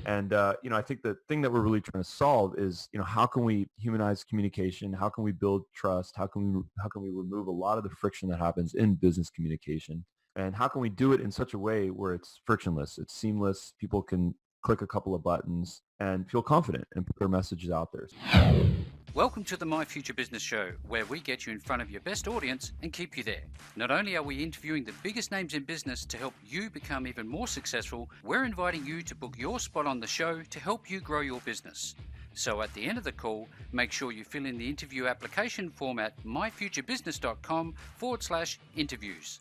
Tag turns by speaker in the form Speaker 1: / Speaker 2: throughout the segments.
Speaker 1: And, I think the thing that we're really trying to solve is, how can we humanize communication? How can we build trust? How can we remove a lot of the friction that happens in business communication? And how can we do it in such a way where it's frictionless, it's seamless, people can click a couple of buttons and feel confident and put their messages out there.
Speaker 2: Welcome to the My Future Business Show, where we get you in front of your best audience and keep you there. Not only are we interviewing the biggest names in business to help you become even more successful, we're inviting you to book your spot on the show to help you grow your business. So at the end of the call, make sure you fill in the interview application form at myfuturebusiness.com/interviews.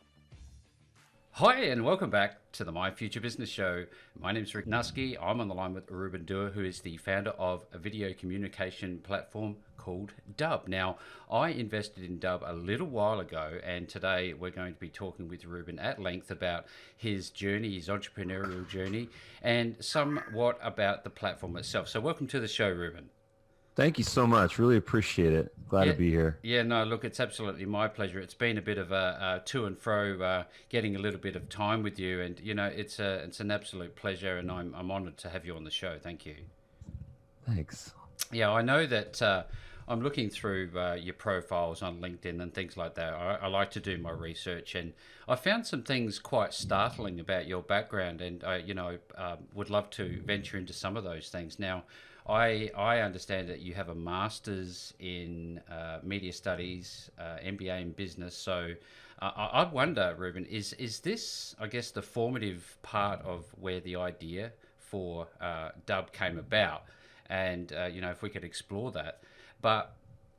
Speaker 2: Hi, and welcome back to the My Future Business Show. My name is Rick Nusky. I'm on the line with Ruben Dua, who is the founder of a video communication platform called DUBB. Now, I invested in DUBB a little while ago, and today we're going to be talking with Ruben at length about his journey, his entrepreneurial journey, and somewhat about the platform itself. So welcome to the show, Ruben.
Speaker 1: Thank you so much. Really appreciate it. Glad to be here.
Speaker 2: Yeah, no, look, it's absolutely my pleasure. It's been a bit of a to and fro, getting a little bit of time with you, and it's an absolute pleasure, and I'm honoured to have you on the show. Thank you.
Speaker 1: Thanks.
Speaker 2: Yeah, I know that I'm looking through your profiles on LinkedIn and things like that. I like to do my research, and I found some things quite startling about your background, and I would love to venture into some of those things. Now, I understand that you have a master's in media studies, MBA in business. So I wonder, Ruben, is this, I guess, the formative part of where the idea for DUBB came about? And, if we could explore that. But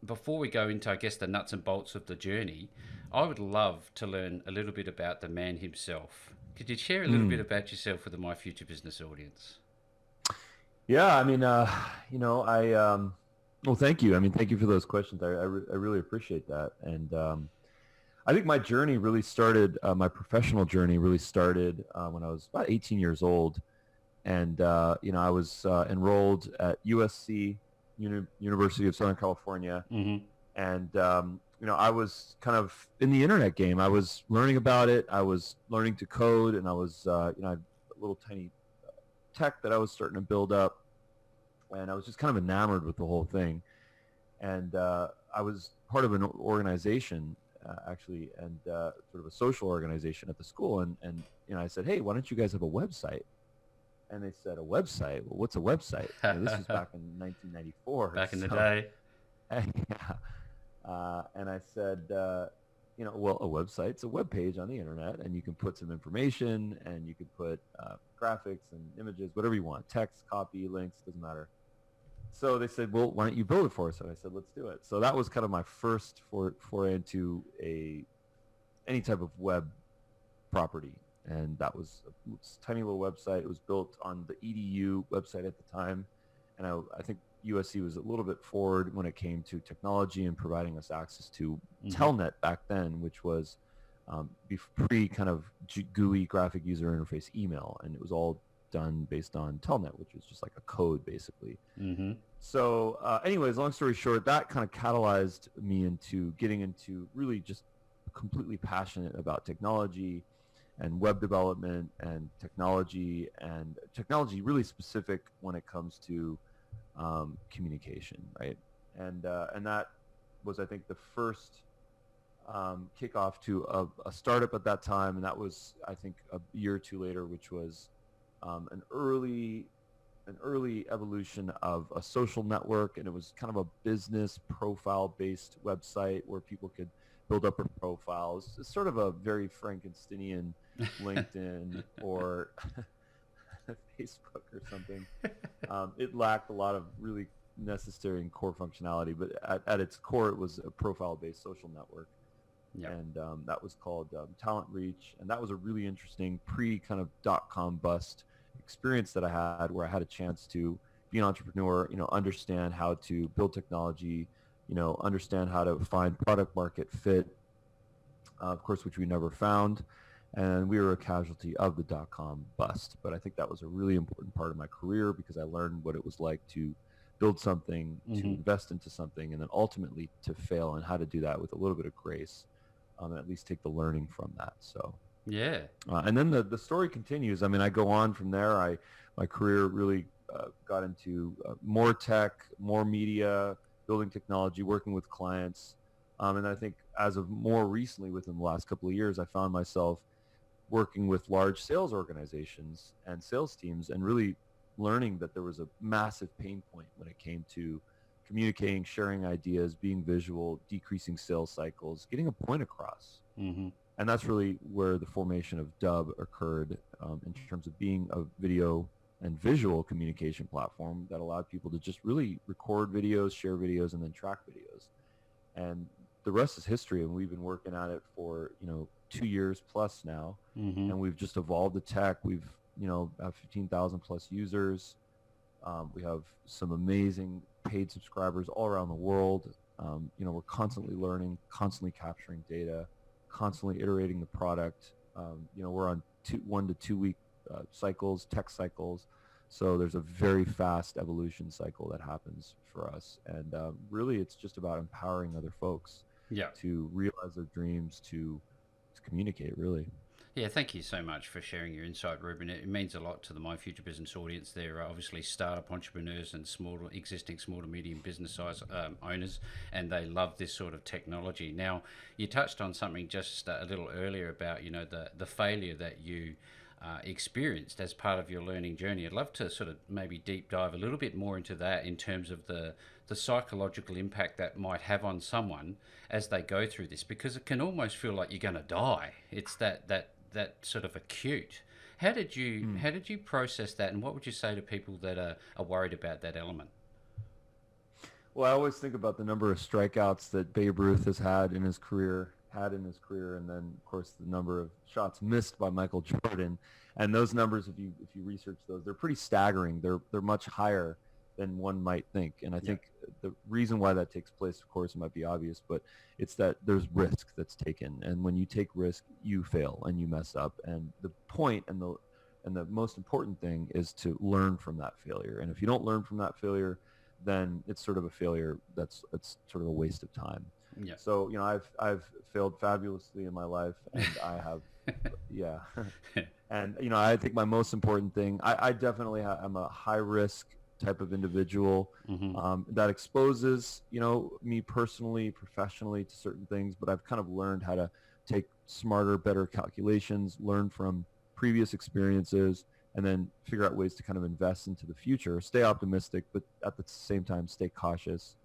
Speaker 2: before we go into, I guess, the nuts and bolts of the journey, I would love to learn a little bit about the man himself. Could you share a little bit about yourself with the My Future Business audience?
Speaker 1: Yeah, I mean, well, thank you. I mean, thank you for those questions. I really appreciate that. And I think my journey really started, my professional journey really started when I was about 18 years old. And, I was enrolled at USC, University of Southern California. Mm-hmm. And, I was kind of in the internet game. I was learning about it. I was learning to code, and I was, I had a little tiny tech that I was starting to build up, and I was just kind of enamored with the whole thing. And I was part of an organization actually, and sort of a social organization at the school, and I said, hey, why don't you guys have a website? And they said, a website? Well, what's a website? This was back in 1994.
Speaker 2: Back in the day.
Speaker 1: Yeah. And I said, well, a website's a web page on the internet, and you can put some information, and you can put graphics and images, whatever you want, text, copy, links, doesn't matter. So they said, well, why don't you build it for us? And I said, let's do it. So that was kind of my first foray into any type of web property. And that was a tiny little website. It was built on the EDU website at the time. And I think USC was a little bit forward when it came to technology and providing us access to Telnet back then, which was pre kind of GUI, graphic user interface email. And it was all done based on Telnet, which was just like a code basically. Mm-hmm. So anyways, long story short, that kind of catalyzed me into getting into really just completely passionate about technology and web development and technology really specific when it comes to communication, right? And that was, I think, the first kickoff to a startup at that time, and that was, I think, a year or two later, which was an early evolution of a social network, and it was kind of a business profile-based website where people could build up their profiles. It's sort of a very Frankensteinian LinkedIn or Facebook or something. It lacked a lot of really necessary and core functionality, but at its core, it was a profile-based social network. Yep. And that was called Talent Reach, and that was a really interesting pre-kind of .com bust experience that I had, where I had a chance to be an entrepreneur, understand how to build technology, understand how to find product market fit, of course, which we never found. And we were a casualty of the .com bust. But I think that was a really important part of my career, because I learned what it was like to build something, to invest into something, and then ultimately to fail, and how to do that with a little bit of grace, and at least take the learning from that. So yeah. And then the story continues. I mean, I go on from there. My career really got into more tech, more media, building technology, working with clients. And I think as of more recently, within the last couple of years, I found myself working with large sales organizations and sales teams and really learning that there was a massive pain point when it came to communicating, sharing ideas, being visual, decreasing sales cycles, getting a point across.
Speaker 2: Mm-hmm.
Speaker 1: And that's really where the formation of DUBB occurred, in terms of being a video and visual communication platform that allowed people to just really record videos, share videos, and then track videos. And the rest is history. And we've been working at it for, 2 years plus now.
Speaker 2: Mm-hmm.
Speaker 1: And we've just evolved the tech. We've, have 15,000 plus users. We have some amazing paid subscribers all around the world. We're constantly learning, constantly capturing data, constantly iterating the product. We're on 1 to 2 week cycles, tech cycles. So there's a very fast evolution cycle that happens for us. And really, it's just about empowering other folks to realize their dreams, to communicate, really.
Speaker 2: Yeah, thank you so much for sharing your insight, Ruben. It means a lot to the My Future Business audience. They're obviously startup entrepreneurs and existing small to medium business size owners, and they love this sort of technology. Now, you touched on something just a little earlier about, the failure that you experienced as part of your learning journey. I'd love to sort of maybe deep dive a little bit more into that in terms of the psychological impact that might have on someone as they go through this, because it can almost feel like you're going to die. It's that sort of acute. How did you process that, and what would you say to people that are worried about that element?
Speaker 1: Well, I always think about the number of strikeouts that Babe Ruth has had in his career, and then of course the number of shots missed by Michael Jordan. And those numbers, if you research those, they're pretty staggering. They're much higher than one might think. And I think the reason why that takes place, of course, might be obvious, but it's that there's risk that's taken. And when you take risk, you fail and you mess up. And the point and the most important thing is to learn from that failure. And if you don't learn from that failure, then it's sort of a failure it's sort of a waste of time.
Speaker 2: Yeah.
Speaker 1: So, I've failed fabulously in my life, and I have, And, I think my most important thing, I definitely I'm a high risk type of individual, that exposes, me personally, professionally to certain things, but I've kind of learned how to take smarter, better calculations, learn from previous experiences, and then figure out ways to kind of invest into the future, stay optimistic, but at the same time, stay cautious,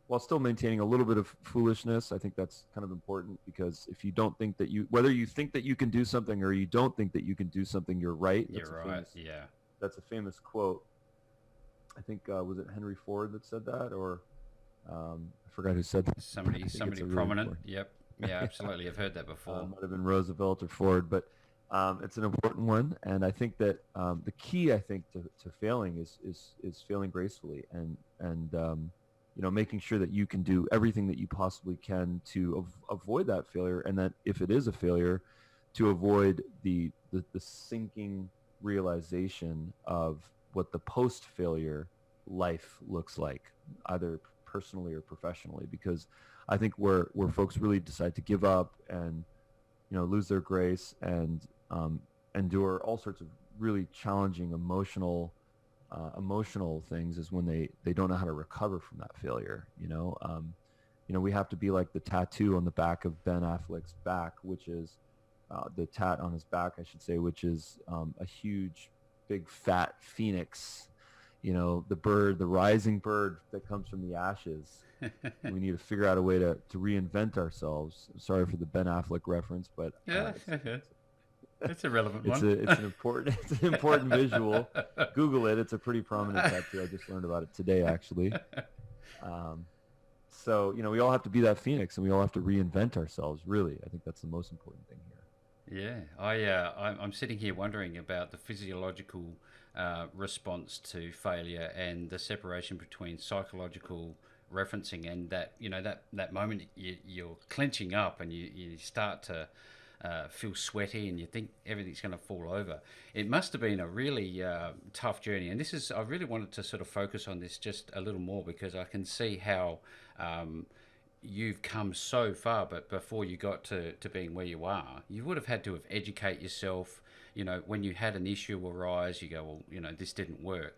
Speaker 1: while still maintaining a little bit of foolishness. I think that's kind of important, because if you don't think that whether you think that you can do something or you don't think that you can do something, you're right.
Speaker 2: You're right.
Speaker 1: That's a famous quote. I think, was it Henry Ford that said that, or I forgot who said that.
Speaker 2: Somebody prominent. Yep. Yeah, absolutely. I've heard that before.
Speaker 1: Might have been Roosevelt or Ford, but it's an important one. And I think that the key, I think, to failing is failing gracefully, and making sure that you can do everything that you possibly can to avoid that failure, and that if it is a failure, to avoid the sinking realization of what the post-failure life looks like, either personally or professionally. Because I think where folks really decide to give up and lose their grace and endure all sorts of really challenging emotional things is when they don't know how to recover from that failure. We have to be like the tattoo on the back of Ben Affleck's back, which is the tat on his back, I should say, which is a huge, big, fat phoenix. The bird, the rising bird that comes from the ashes. We need to figure out a way to reinvent ourselves. Sorry for the Ben Affleck reference, but
Speaker 2: it's a relevant one.
Speaker 1: It's an important visual. Google it. It's a pretty prominent tattoo. I just learned about it today, actually. So, we all have to be that phoenix, and we all have to reinvent ourselves, really. I think that's the most important thing here.
Speaker 2: Yeah, I'm sitting here wondering about the physiological response to failure and the separation between psychological referencing and that, that moment you're clenching up and you start to feel sweaty and you think everything's going to fall over. It must have been a really tough journey. And I really wanted to sort of focus on this just a little more, because I can see how you've come so far, but before you got to being where you are, you would have had to have educate yourself. you know, when you had an issue arise, you go, well, you know, this didn't work.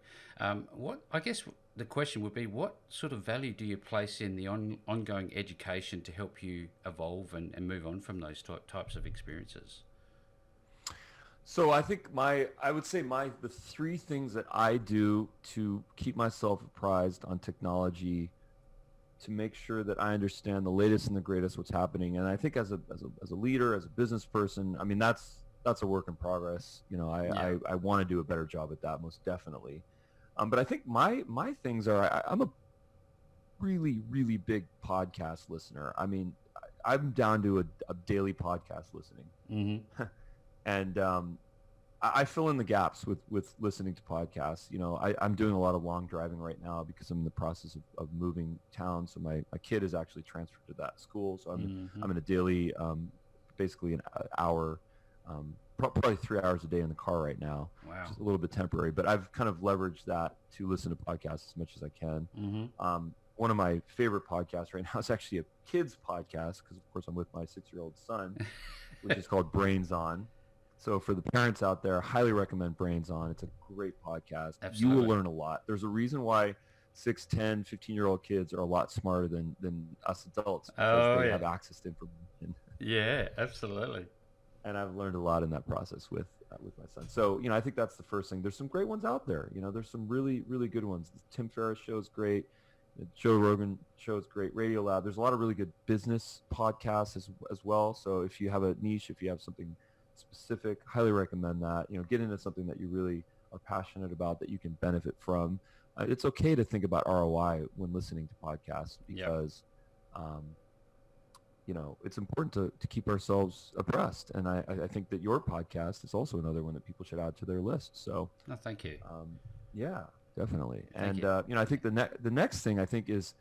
Speaker 2: What I guess the question would be, what sort of value do you place in the ongoing education to help you evolve and move on from those types of experiences?
Speaker 1: So I think I would say the three things that I do to keep myself apprised on technology, to make sure that I understand the latest and the greatest what's happening. And I think as a leader, as a business person, I mean, that's a work in progress. You know, I want to do a better job at that, most definitely. But I think my things are, I'm a really, really big podcast listener. I mean, I'm down to a daily podcast listening.
Speaker 2: Mm-hmm.
Speaker 1: And I fill in the gaps with listening to podcasts. You know, I'm doing a lot of long driving right now because I'm in the process of moving town. So my kid is actually transferred to that school. So I'm in a daily, basically an hour, probably 3 hours a day in the car right now.
Speaker 2: Wow.
Speaker 1: Which is a little bit temporary, but I've kind of leveraged that to listen to podcasts as much as I can.
Speaker 2: Mm-hmm.
Speaker 1: One of my favorite podcasts right now is actually a kids podcast, because of course I'm with my 6-year-old son, which is called Brains On. So for the parents out there, I highly recommend Brains On. It's a great podcast.
Speaker 2: Absolutely.
Speaker 1: You will learn a lot. There's a reason why 6, 10, 15-year-old kids are a lot smarter than us adults, because they have access to information.
Speaker 2: Yeah, absolutely.
Speaker 1: And I've learned a lot in that process with my son. So, you know, I think that's the first thing. There's some great ones out there. You know, there's some really, really good ones. The Tim Ferriss show is great. The Joe Rogan show is great. Radio Lab. There's a lot of really good business podcasts as well. So if you have a niche, if you have something specific, highly recommend that. You know, get into something that you really are passionate about, that you can benefit from. It's okay to think about ROI when listening to podcasts, because you know, it's important to keep ourselves abreast. And I think that your podcast is also another one that people should add to their list. So
Speaker 2: thank you.
Speaker 1: Yeah, definitely.
Speaker 2: Thank
Speaker 1: you know, I think the next thing I think is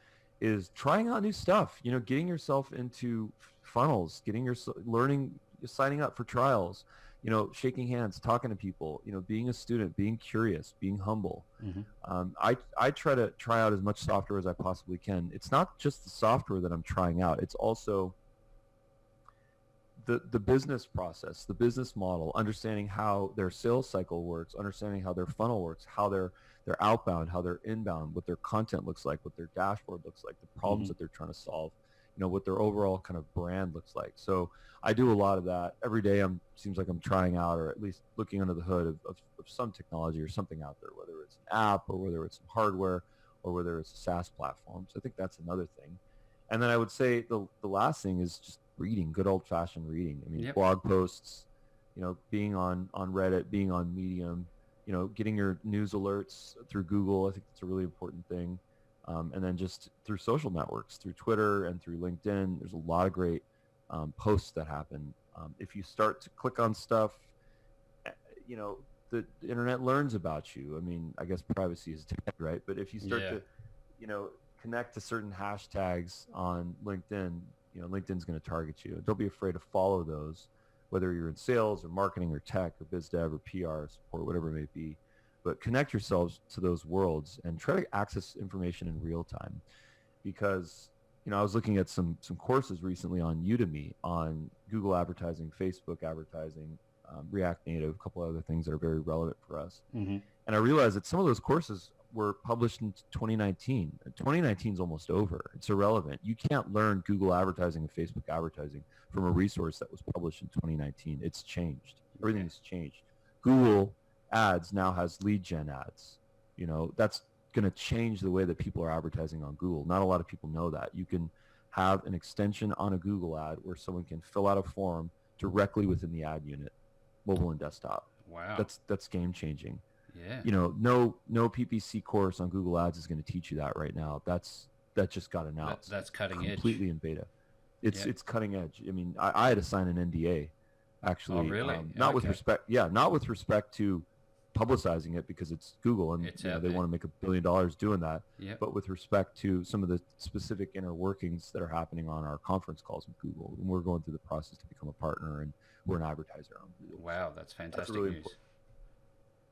Speaker 1: trying out new stuff. You know, getting yourself into funnels, learning, signing up for trials, you know, shaking hands, talking to people, you know, being a student, being curious, being humble.
Speaker 2: Mm-hmm.
Speaker 1: I try to try out as much software as I possibly can. It's not just the software that I'm trying out. It's also the business process, the business model, understanding how their sales cycle works, understanding how their funnel works, how they're outbound, how they're inbound, what their content looks like, what their dashboard looks like, the problems that they're trying to solve, you know, what their overall kind of brand looks like. So I do a lot of that every day. Seems like I'm trying out, or at least looking under the hood of some technology or something out there, whether it's an app or whether it's some hardware or whether it's a SaaS platform. So I think that's another thing. And then I would say the last thing is just reading, good old fashioned reading. I mean, blog posts, you know, being on Reddit, being on Medium, you know, getting your news alerts through Google. I think that's a really important thing. And then just through social networks, through Twitter and through LinkedIn, there's a lot of great posts that happen. If you start to click on stuff, you know, the internet learns about you. I mean, I guess privacy is dead, right? But if you start to, you know, connect to certain hashtags on LinkedIn, you know, LinkedIn's going to target you. Don't be afraid to follow those, whether you're in sales or marketing or tech or biz dev or PR support, whatever it may be. But connect yourselves to those worlds and try to access information in real time. Because, you know, I was looking at some courses recently on Udemy on Google advertising, Facebook advertising, React Native, a couple other things that are very relevant for us.
Speaker 2: Mm-hmm.
Speaker 1: And I realized that some of those courses were published in 2019. 2019 is almost over. It's irrelevant. You can't learn Google advertising and Facebook advertising from a resource that was published in 2019. It's changed. Everything has changed. Google Ads now has lead gen ads. You know, that's going to change the way that people are advertising on Google. Not a lot of people know that. You can have an extension on a Google ad where someone can fill out a form directly within the ad unit, mobile and desktop.
Speaker 2: Wow.
Speaker 1: That's game changing.
Speaker 2: Yeah.
Speaker 1: You know, no PPC course on Google Ads is going to teach you that right now. That just got announced.
Speaker 2: That's cutting edge.
Speaker 1: Completely in beta. It's cutting edge. I mean, I had to sign an NDA, actually.
Speaker 2: Oh, really?
Speaker 1: Not with respect. Yeah, not with respect to publicizing it, because it's Google and you know, they want to make $1 billion doing that.
Speaker 2: Yep.
Speaker 1: But with respect to some of the specific inner workings that are happening on our conference calls with Google, and we're going through the process to become a partner, and we're an advertiser on Google.
Speaker 2: Wow, that's fantastic
Speaker 1: that's really
Speaker 2: news.
Speaker 1: Important.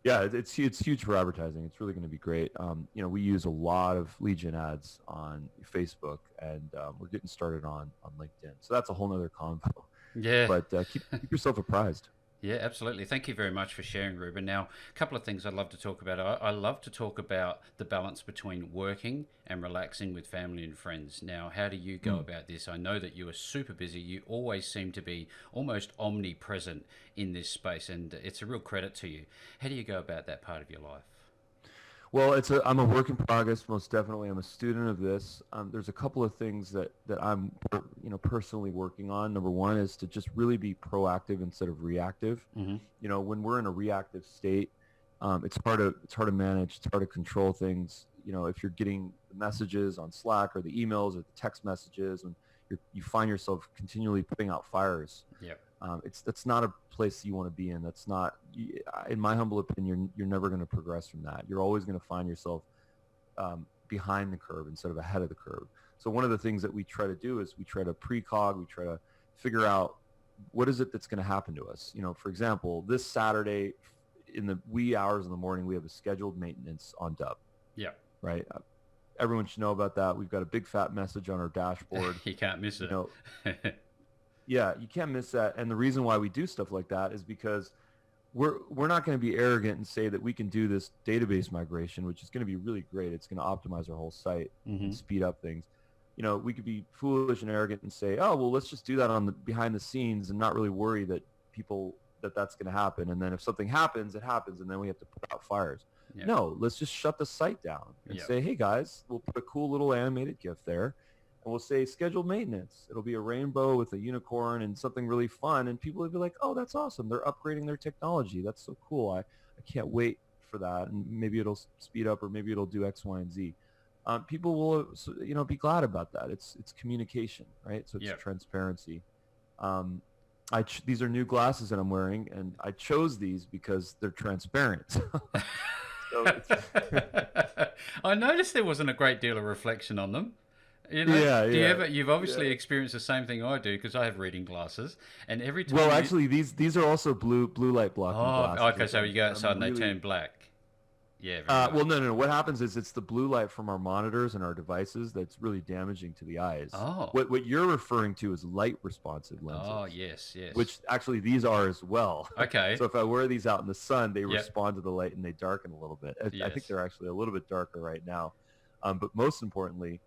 Speaker 1: Yeah, it's huge for advertising. It's really going to be great. You know, we use a lot of lead gen ads on Facebook, and we're getting started on LinkedIn. So that's a whole nother convo.
Speaker 2: Yeah.
Speaker 1: But keep yourself apprised.
Speaker 2: Yeah, absolutely. Thank you very much for sharing, Ruben. Now, a couple of things I'd love to talk about. I love to talk about the balance between working and relaxing with family and friends. Now, how do you go
Speaker 1: Mm.
Speaker 2: about this? I know that you are super busy. You always seem to be almost omnipresent in this space, and it's a real credit to you. How do you go about that part of your life?
Speaker 1: Well, I'm a work in progress, most definitely. I'm a student of this. There's a couple of things that I'm, personally working on. Number one is to just really be proactive instead of reactive.
Speaker 2: Hmm.
Speaker 1: When we're in a reactive state, it's hard to manage. It's hard to control things. If you're getting the messages on Slack or the emails or the text messages, and you find yourself continually putting out fires.
Speaker 2: Yeah.
Speaker 1: That's not a place you want to be in. That's not, in my humble opinion, you're never going to progress from that. You're always going to find yourself behind the curve instead of ahead of the curve. So one of the things that we try to do is we try to precog, we try to figure out what is it that's going to happen to us. For example, this Saturday in the wee hours in the morning, we have a scheduled maintenance on DUBB.
Speaker 2: Yeah.
Speaker 1: Right. Everyone should know about that. We've got a big fat message on our dashboard.
Speaker 2: You can't miss it.
Speaker 1: Yeah, you can't miss that. And the reason why we do stuff like that is because we're not going to be arrogant and say that we can do this database migration, which is going to be really great. It's going to optimize our whole site and speed up things. We could be foolish and arrogant and say, oh, well, let's just do that on the behind the scenes and not really worry that that's going to happen. And then if something happens, it happens, and then we have to put out fires. Yeah. No, let's just shut the site down and say, hey guys, we'll put a cool little animated GIF there. And we'll say scheduled maintenance. It'll be a rainbow with a unicorn and something really fun. And people will be like, oh, that's awesome. They're upgrading their technology. That's so cool. I can't wait for that. And maybe it'll speed up, or maybe it'll do X, Y, and Z. People will, be glad about that. It's communication, right? So it's transparency. These are new glasses that I'm wearing, and I chose these because they're transparent. So
Speaker 2: I noticed there wasn't a great deal of reflection on them. You've obviously experienced the same thing I do, because I have reading glasses, and every time.
Speaker 1: Well, actually, these are also blue light blocking glasses.
Speaker 2: Okay, so you go outside and they turn black. Yeah.
Speaker 1: Well, no. What happens is it's the blue light from our monitors and our devices that's really damaging to the eyes.
Speaker 2: Oh.
Speaker 1: What you're referring to is light responsive lenses.
Speaker 2: Oh, yes.
Speaker 1: Which actually these are as well.
Speaker 2: Okay.
Speaker 1: So if I wear these out in the sun, they respond to the light and they darken a little bit.
Speaker 2: Yes.
Speaker 1: I think they're actually a little bit darker right now. But most importantly,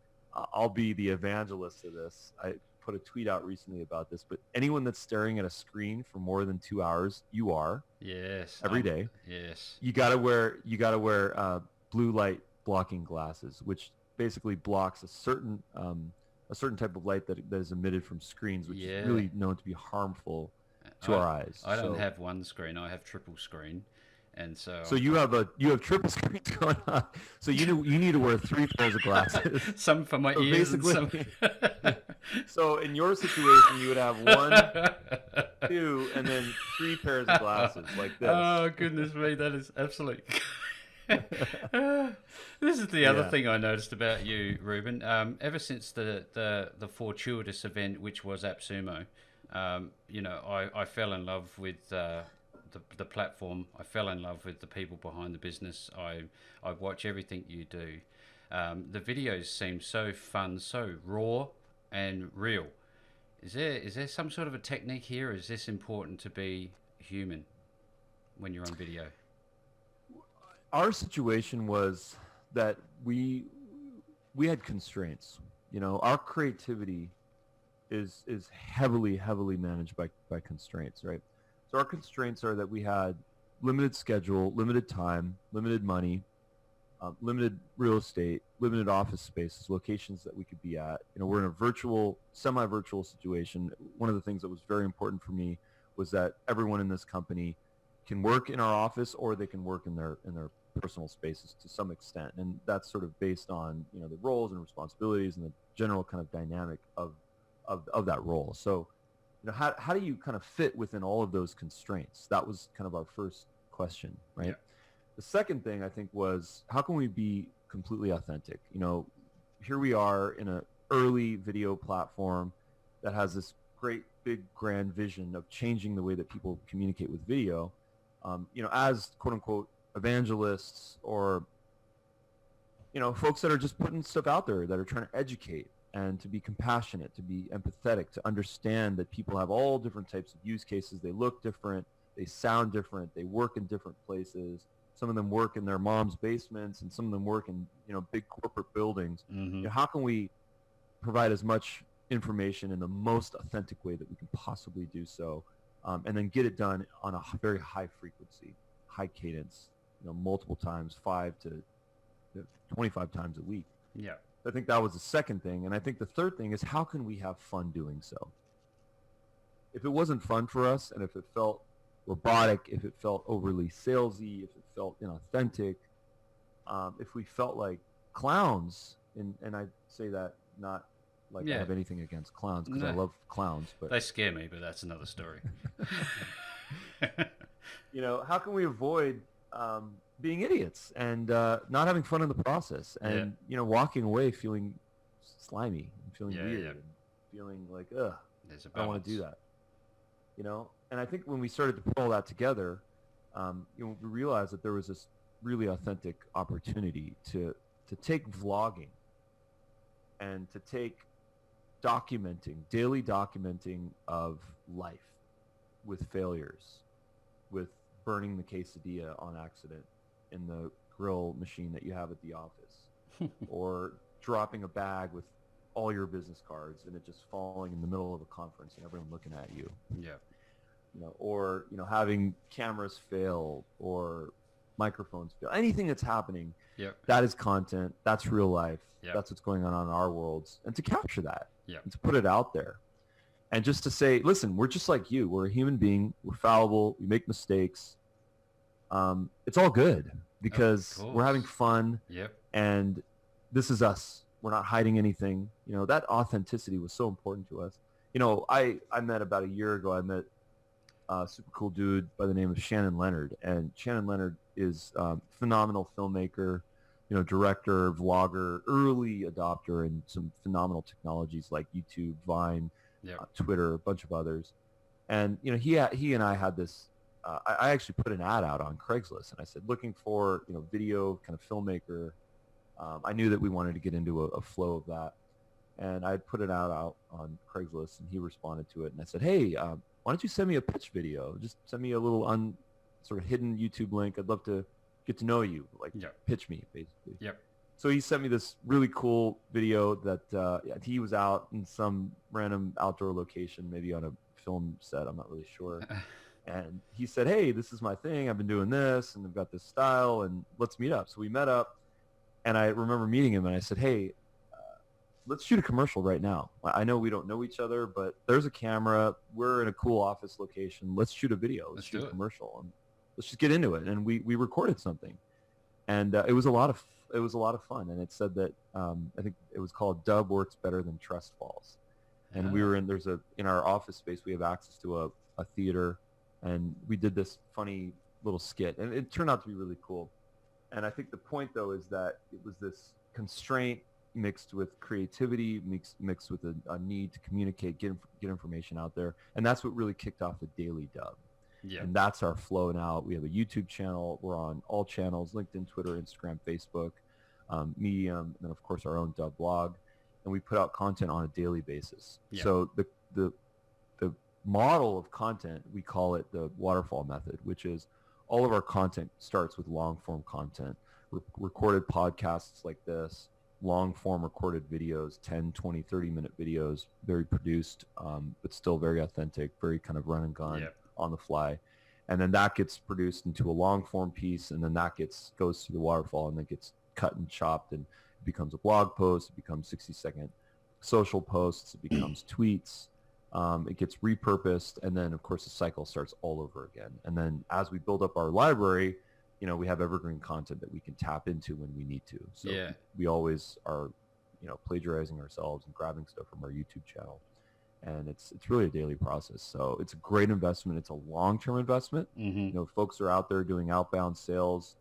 Speaker 1: I'll be the evangelist of this. I put a tweet out recently about this, but anyone that's staring at a screen for more than 2 hours, you are.
Speaker 2: Yes.
Speaker 1: Every day.
Speaker 2: Yes.
Speaker 1: You gotta wear blue light blocking glasses, which basically blocks a certain type of light that is emitted from screens, which is really known to be harmful to our eyes.
Speaker 2: I don't have one screen. I have triple screen. And so
Speaker 1: you have triple screens going on. So you need to wear 3 pairs of glasses.
Speaker 2: Some for my ears.
Speaker 1: Basically, so in your situation, you would have 1, 2, and then 3 pairs of glasses like this.
Speaker 2: Oh goodness me, that is absolutely. This is the other thing I noticed about you, Ruben. Ever since the fortuitous event, which was AppSumo, I fell in love with. The platform. I fell in love with the people behind the business. I watch everything you do. The videos seem so fun, so raw and real. Is there some sort of a technique here? Or is this important to be human when you're on video?
Speaker 1: Our situation was that we had constraints. Our creativity is heavily managed by constraints, right? So our constraints are that we had limited schedule, limited time, limited money, limited real estate, limited office spaces, locations that we could be at. We're in a semi-virtual situation. One of the things that was very important for me was that everyone in this company can work in our office, or they can work in their personal spaces to some extent. And that's sort of based on, the roles and responsibilities and the general kind of dynamic of that role. So, how do you kind of fit within all of those constraints? That was kind of our first question, right? Yeah. The second thing I think was, how can we be completely authentic? Here we are in an early video platform that has this great, big, grand vision of changing the way that people communicate with video. As quote unquote evangelists, or, folks that are just putting stuff out there, that are trying to educate and to be compassionate, to be empathetic, to understand that people have all different types of use cases. They look different. they sound different. They work in different places. Some of them work in their mom's basements, and some of them work in, big corporate buildings. How can we provide as much information in the most authentic way that we can possibly do so, and then get it done on a very high frequency, high cadence, multiple times, 5 to 25 times a week.
Speaker 2: Yeah.
Speaker 1: I think that was the second thing. And I think the third thing is, how can we have fun doing so? If it wasn't fun for us, and if it felt robotic, if it felt overly salesy, if it felt inauthentic, if we felt like clowns, and I say that not like I have anything against clowns, because I love clowns, but
Speaker 2: they scare me, but that's another story.
Speaker 1: How can we avoid being idiots and not having fun in the process, and walking away feeling slimy and feeling weird and feeling like, ugh, I don't want to do that. And I think when we started to put all that together, we realized that there was this really authentic opportunity to take vlogging and to take daily documenting of life, with failures, with burning the quesadilla on accident in the grill machine that you have at the office, or dropping a bag with all your business cards and it just falling in the middle of a conference and everyone looking at you. Or having cameras fail or microphones fail. Anything that's happening, that is content. That's real life. That's what's going on in our worlds. And to capture that, and to put it out there, and just to say, listen, we're just like you. We're a human being. We're fallible. We make mistakes. It's all good because we're having fun. And this is us. We're not hiding anything. That authenticity was so important to us. I met about a year ago, I met a super cool dude by the name of Shannon Leonard. And Shannon Leonard is a phenomenal filmmaker, director, vlogger, early adopter in some phenomenal technologies like YouTube, Vine, Twitter, a bunch of others. And, he and I had this, I actually put an ad out on Craigslist, and I said, looking for, video kind of filmmaker. I knew that we wanted to get into a flow of that. And I put it out on Craigslist, and he responded to it. And I said, hey, why don't you send me a pitch video? Just send me a little sort of hidden YouTube link. I'd love to get to know you, pitch me, basically. So he sent me this really cool video that he was out in some random outdoor location, maybe on a film set. I'm not really sure. And he said, hey, this is my thing. I've been doing this, and I've got this style, and let's meet up. So we met up, and I remember meeting him, and I said, hey, let's shoot a commercial right now. I know we don't know each other, but there's a camera. We're in a cool office location. Let's shoot a video. Let's shoot a commercial, and let's just get into it. And we recorded something, and it was a lot of fun. And it said that I think it was called DUBB Works Better Than Trust Falls. And we were in our office space, we have access to a theater, and we did this funny little skit, and it turned out to be really cool. And I think the point, though, is that it was this constraint mixed with creativity, mixed with a need to communicate, get information out there. And that's what really kicked off the Daily DUBB. And that's our flow now. We have a YouTube channel. We're on all channels, LinkedIn, Twitter, Instagram, Facebook, Medium, and then, of course, our own DUBB blog. And we put out content on a daily basis. So the model of content, we call it the waterfall method, which is all of our content starts with long-form content, recorded podcasts like this, long-form recorded videos, 10, 20, 30-minute videos, very produced, but still very authentic, very kind of run and gun on the fly. And then that gets produced into a long-form piece, and then that goes through the waterfall, and then gets cut and chopped, and it becomes a blog post, it becomes 60-second social posts, it becomes tweets, it gets repurposed, and then, of course, the cycle starts all over again. And then as we build up our library, we have evergreen content that we can tap into when we need to. So we always are, plagiarizing ourselves and grabbing stuff from our YouTube channel. And it's really a daily process. So it's a great investment. It's a long-term investment. Folks are out there doing outbound sales,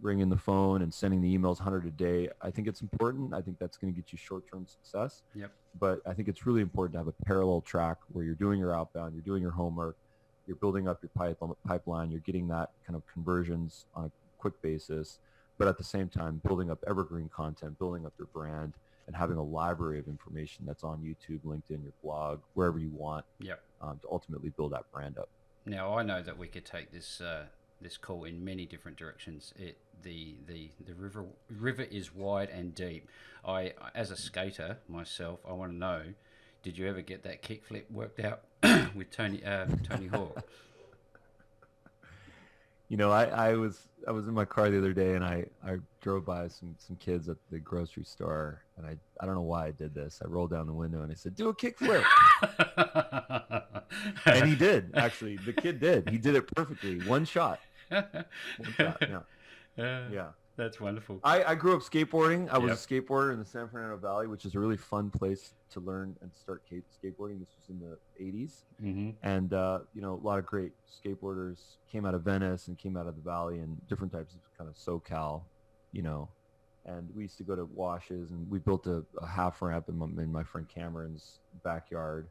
Speaker 1: ringing the phone and sending the emails 100 a day. I think it's important. I think that's going to get you short-term success. But I think it's really important to have a parallel track where you're doing your outbound, you're doing your homework, you're building up your pipeline, you're getting that kind of conversions on a quick basis, but at the same time, building up evergreen content, building up your brand, and having a library of information that's on YouTube, LinkedIn, your blog, wherever you want to ultimately build that brand up.
Speaker 2: Now I know that we could take this this call in many different directions. The river is wide and deep. As a skater myself, I want to know, did you ever get that kickflip worked out with Tony Hawk?
Speaker 1: You know, I was in my car the other day, and I drove by some kids at the grocery store, and I don't know why I did this. I rolled down the window and I said, "Do a kickflip," and he did. Actually, the kid did. He did it perfectly. One shot. One shot. Yeah. Yeah.
Speaker 2: That's wonderful.
Speaker 1: I grew up skateboarding. I was
Speaker 2: Yep.
Speaker 1: a skateboarder in the San Fernando Valley, which is a really fun place to learn and start skateboarding. This was in the 80s.
Speaker 2: Mm-hmm.
Speaker 1: And, you know, a lot of great skateboarders came out of Venice and came out of the Valley, and different types of kind of SoCal, you know. And we used to go to washes, and we built a half ramp in my friend Cameron's backyard.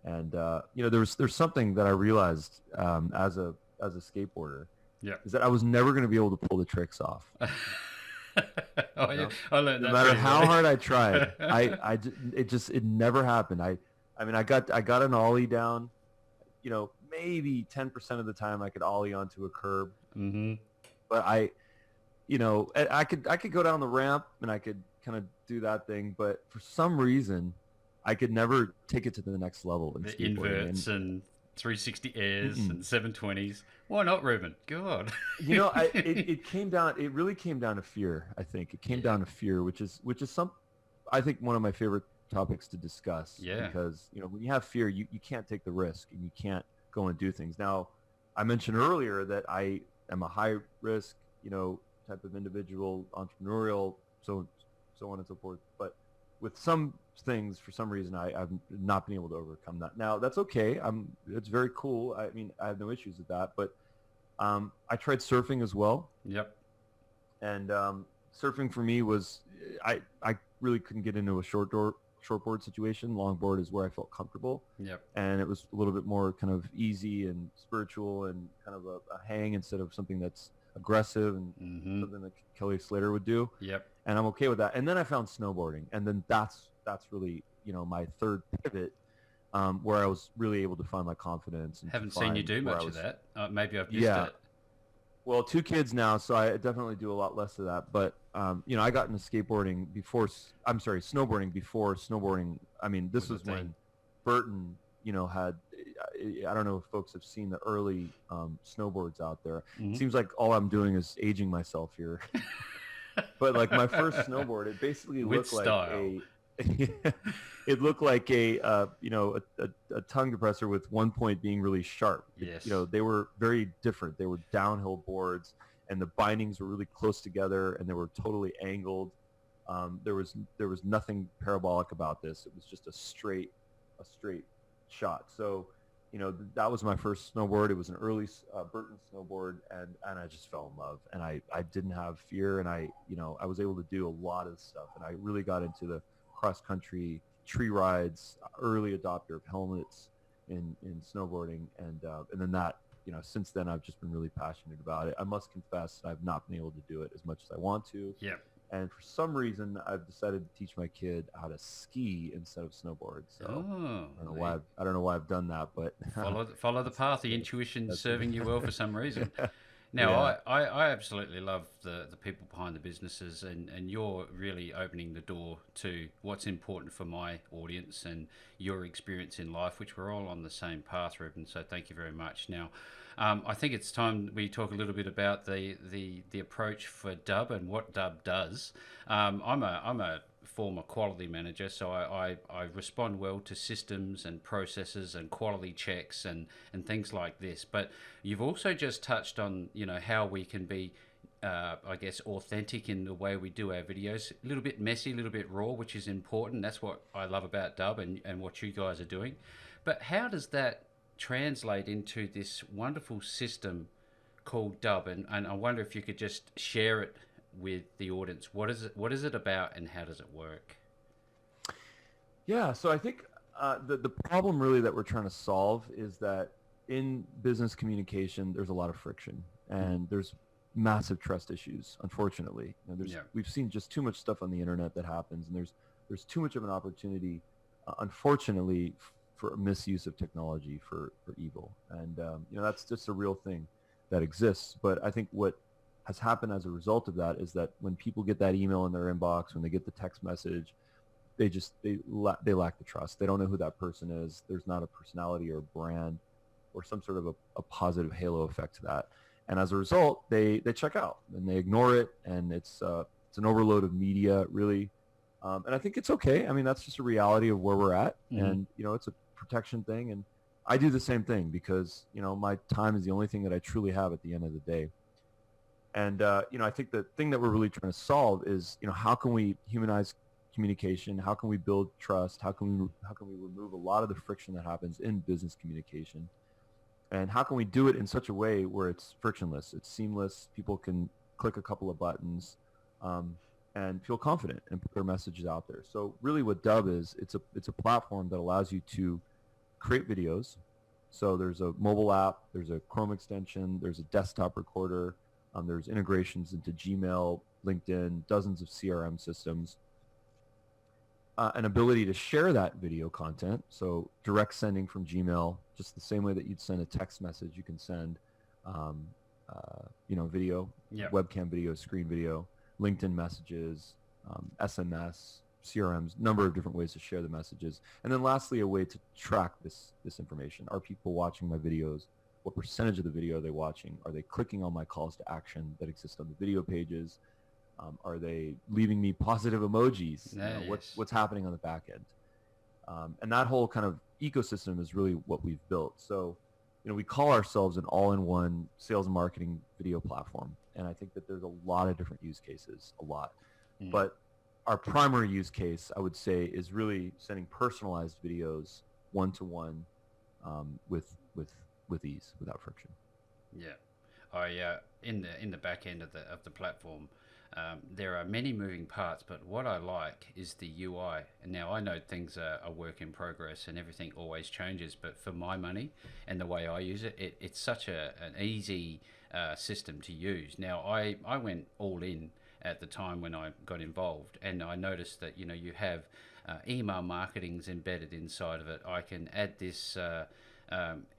Speaker 1: And, you know, there's something that I realized as a skateboarder.
Speaker 2: Yeah.
Speaker 1: Is that I was never going to be able to pull the tricks off.
Speaker 2: Oh, yeah. I learned that.
Speaker 1: No matter how
Speaker 2: early.
Speaker 1: hard I tried, it never happened. I mean, I got an ollie down, you know, maybe 10% of the time I could ollie onto a curb.
Speaker 2: Mm-hmm.
Speaker 1: But you know, I could go down the ramp and I could kind of do that thing. But for some reason, I could never take it to the next level in
Speaker 2: The
Speaker 1: skateboarding.
Speaker 2: inverts and 360 airs and 720s. Why not, Ruben? God.
Speaker 1: You know, it came down. It really came down to fear. I think it came down to fear, which is I think one of my favorite topics to discuss.
Speaker 2: Yeah.
Speaker 1: Because you know, when you have fear, you can't take the risk and you can't go and do things. Now, I mentioned earlier that I am a high risk, you know, type of individual, entrepreneurial, so on and so forth. But with some things, for some reason, I've not been able to overcome that. Now, that's okay. It's very cool. I mean, I have no issues with that. But I tried surfing as well.
Speaker 2: Yep.
Speaker 1: And surfing for me was, I really couldn't get into a shortboard situation. Longboard is where I felt comfortable.
Speaker 2: Yep.
Speaker 1: And it was a little bit more kind of easy and spiritual and kind of a hang instead of something that's aggressive and something that Kelly Slater would do.
Speaker 2: Yep.
Speaker 1: And I'm okay with that. And then I found snowboarding, and then that's really, you know, my third pivot, where I was really able to find my confidence. And
Speaker 2: Haven't seen you do much of that. Maybe I've missed it.
Speaker 1: Well, 2 kids now, so I definitely do a lot less of that. But you know, I got into snowboarding before snowboarding. I mean, this was when Burton, you know, had. I don't know if folks have seen the early snowboards out there.
Speaker 2: Mm-hmm.
Speaker 1: It seems like all I'm doing is aging myself here. But like my first snowboard, it basically looked like it looked like a you know, a tongue depressor with one point being really sharp.
Speaker 2: Yes.
Speaker 1: You know, they were very different. They were downhill boards, and the bindings were really close together, and they were totally angled. There was nothing parabolic about this. It was just a straight shot. So, you know, that was my first snowboard. It was an early Burton snowboard, and I just fell in love. And I didn't have fear, and I was able to do a lot of stuff. And I really got into the cross country tree rides, early adopter of helmets in snowboarding, and then that, you know, since then I've just been really passionate about it. I must confess I've not been able to do it as much as I want to.
Speaker 2: Yeah.
Speaker 1: And for some reason, I've decided to teach my kid how to ski instead of snowboard. So I don't know why I've done that, but
Speaker 2: follow the path. The intuition's serving you well for some reason. Now, I absolutely love the people behind the businesses, and you're really opening the door to what's important for my audience and your experience in life, which we're all on the same path, Ruben. So thank you very much. Now, I think it's time we talk a little bit about the approach for DUBB and what DUBB does. I'm a former quality manager, so I respond well to systems and processes and quality checks and things like this. But you've also just touched on, you know, how we can be, I guess, authentic in the way we do our videos. A little bit messy, a little bit raw, which is important. That's what I love about DUBB and what you guys are doing. But how does that translate into this wonderful system called DUBB? And I wonder if you could just share it with the audience. What is it about, and how does it work?
Speaker 1: Yeah, so I think the problem really that we're trying to solve is that in business communication, there's a lot of friction, and there's massive trust issues, unfortunately. You know, we've seen just too much stuff on the internet that happens, and there's too much of an opportunity, unfortunately, for misuse of technology for evil. And that's just a real thing that exists. But I think what has happened as a result of that is that when people get that email in their inbox, when they get the text message, they lack the trust. They don't know who that person is. There's not a personality or brand or some sort of a positive halo effect to that. And as a result, they check out and they ignore it. And it's an overload of media, really. And I think it's okay. I mean, that's just a reality of where we're at. Mm-hmm. And, it's a protection thing. And I do the same thing because, my time is the only thing that I truly have at the end of the day. And, I think the thing that we're really trying to solve is, how can we humanize communication? How can we build trust? How can we remove a lot of the friction that happens in business communication? And how can we do it in such a way where it's frictionless, it's seamless, people can click a couple of buttons and feel confident and put their messages out there. So really what DUBB is, it's a platform that allows you to create videos. So there's a mobile app, there's a Chrome extension, there's a desktop recorder, there's integrations into Gmail, LinkedIn, dozens of CRM systems. An ability to share that video content, so direct sending from Gmail, just the same way that you'd send a text message, you can send, video, webcam video, screen video, LinkedIn messages, SMS, CRMs, number of different ways to share the messages. And then lastly, a way to track this information. Are people watching my videos? What percentage of the video are they watching? Are they clicking on my calls to action that exist on the video pages? Are they leaving me positive emojis? What's happening on the back end? And that whole kind of ecosystem is really what we've built. So, we call ourselves an all-in-one sales and marketing video platform. And I think that there's a lot of different use cases, But our primary use case, I would say, is really sending personalized videos one-to-one with ease, without friction.
Speaker 2: Yeah. In the back end of the platform, there are many moving parts, but what I like is the UI. And now I know things are a work in progress and everything always changes, but for my money and the way I use it, it's such an easy system to use. Now, I went all in at the time when I got involved, and I noticed that, you have email marketing's embedded inside of it. I can add this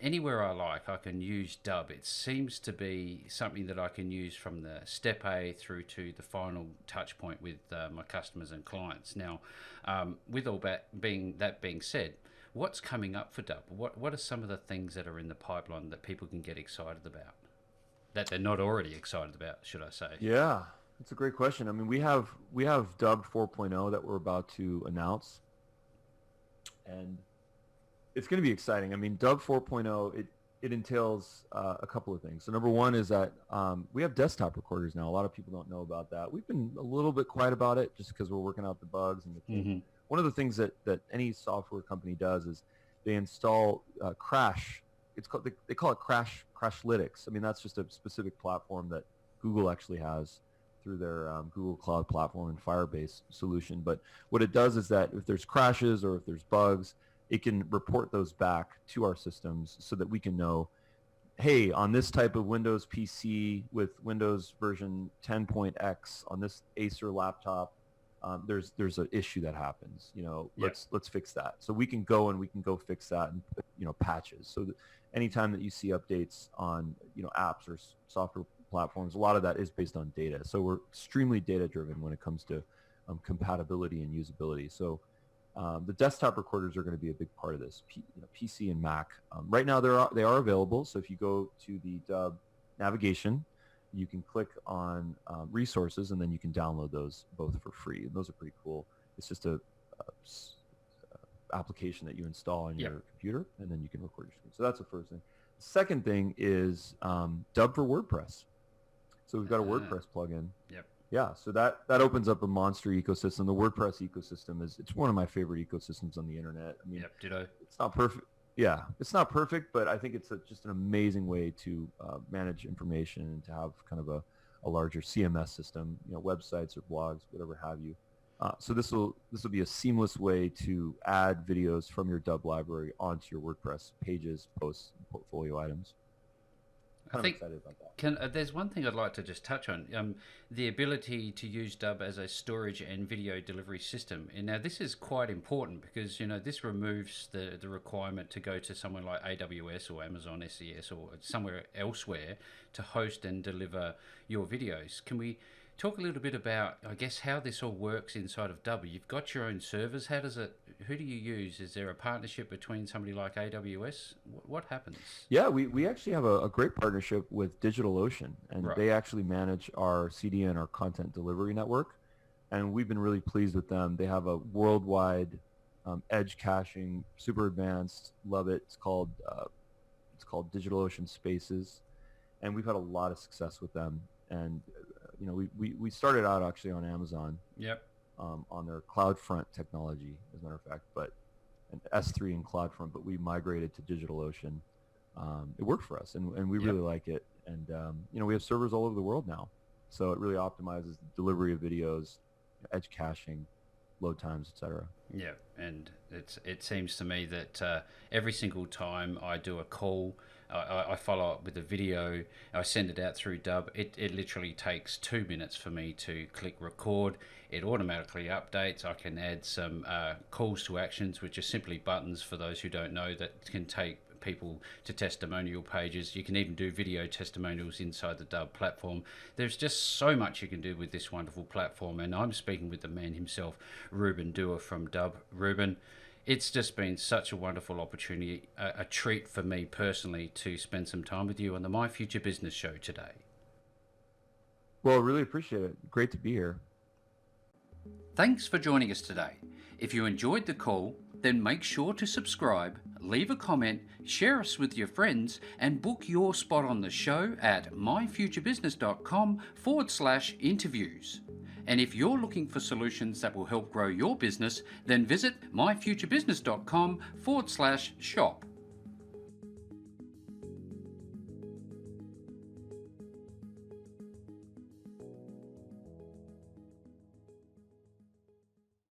Speaker 2: anywhere I like. I can use DUBB. It seems to be something that I can use from the step A through to the final touch point with my customers and clients. Now, with all that being said, what's coming up for DUBB? What are some of the things that are in the pipeline that people can get excited about, that they're not already excited about, should I say?
Speaker 1: Yeah, that's a great question. I mean, we have DUBB 4.0 that we're about to announce, and it's going to be exciting. I mean, DUBB 4.0, it entails a couple of things. So number one is that we have desktop recorders now. A lot of people don't know about that. We've been a little bit quiet about it just because we're working out the bugs and the
Speaker 2: Mm-hmm.
Speaker 1: One of the things that any software company does is they install Crash. They call it Crashlytics. I mean, that's just a specific platform that Google actually has through their Google Cloud Platform and Firebase solution. But what it does is that if there's crashes or if there's bugs, it can report those back to our systems so that we can know, hey, on this type of Windows PC with Windows version 10.x on this Acer laptop, there's an issue that happens. Let's fix that. So we can go fix that and put, patches. So that anytime that you see updates on apps or software platforms, a lot of that is based on data. So we're extremely data driven when it comes to compatibility and usability. So the desktop recorders are going to be a big part of this, PC and Mac. Right now they are available. So if you go to the DUBB navigation, you can click on resources and then you can download those both for free. And those are pretty cool. It's just a application that you install on your computer and then you can record your screen. So that's the first thing. The second thing is DUBB for WordPress. So we've got a WordPress plugin.
Speaker 2: Yep.
Speaker 1: Yeah, so that opens up a monster ecosystem. The WordPress ecosystem it's one of my favorite ecosystems on the internet. I mean,
Speaker 2: ditto.
Speaker 1: It's not perfect. Yeah, it's not perfect, but I think it's just an amazing way to manage information and to have kind of a larger CMS system, websites or blogs, whatever have you. So this will be a seamless way to add videos from your DUBB library onto your WordPress pages, posts, and portfolio items. kind of excited about that.
Speaker 2: There's one thing I'd like to just touch on, the ability to use DUBB as a storage and video delivery system. And now this is quite important because, this removes the requirement to go to somewhere like AWS or Amazon SES or somewhere elsewhere to host and deliver your videos. Can we talk a little bit about, I guess, how this all works inside of DUBB? You've got your own servers. Who do you use? Is there a partnership between somebody like AWS? What happens?
Speaker 1: Yeah, we actually have a great partnership with DigitalOcean, and
Speaker 2: Right.
Speaker 1: they actually manage our CDN, our content delivery network, and we've been really pleased with them. They have a worldwide edge caching, super advanced, love it. It's called DigitalOcean Spaces, and we've had a lot of success with them. And we started out actually on Amazon.
Speaker 2: Yep.
Speaker 1: On their CloudFront technology, as a matter of fact, but an S3 in CloudFront, but we migrated to DigitalOcean. It worked for us, and we really like it. And we have servers all over the world now, so it really optimizes the delivery of videos, edge caching, load times, etc.
Speaker 2: Yeah, and it seems to me that every single time I do a call, I follow up with a video, I send it out through DUBB. It literally takes 2 minutes for me to click record. It automatically updates. I can add some calls to actions, which are simply buttons for those who don't know that can take people to testimonial pages. You can even do video testimonials inside the DUBB platform. There's just so much you can do with this wonderful platform, and I'm speaking with the man himself, Ruben Dua from DUBB. Ruben, it's just been such a wonderful opportunity, a treat for me personally to spend some time with you on the My Future Business show today.
Speaker 1: Well, I really appreciate it. Great to be here.
Speaker 2: Thanks for joining us today. If you enjoyed the call, then make sure to subscribe, leave a comment, share us with your friends, and book your spot on the show at myfuturebusiness.com/interviews. And if you're looking for solutions that will help grow your business, then visit myfuturebusiness.com/shop.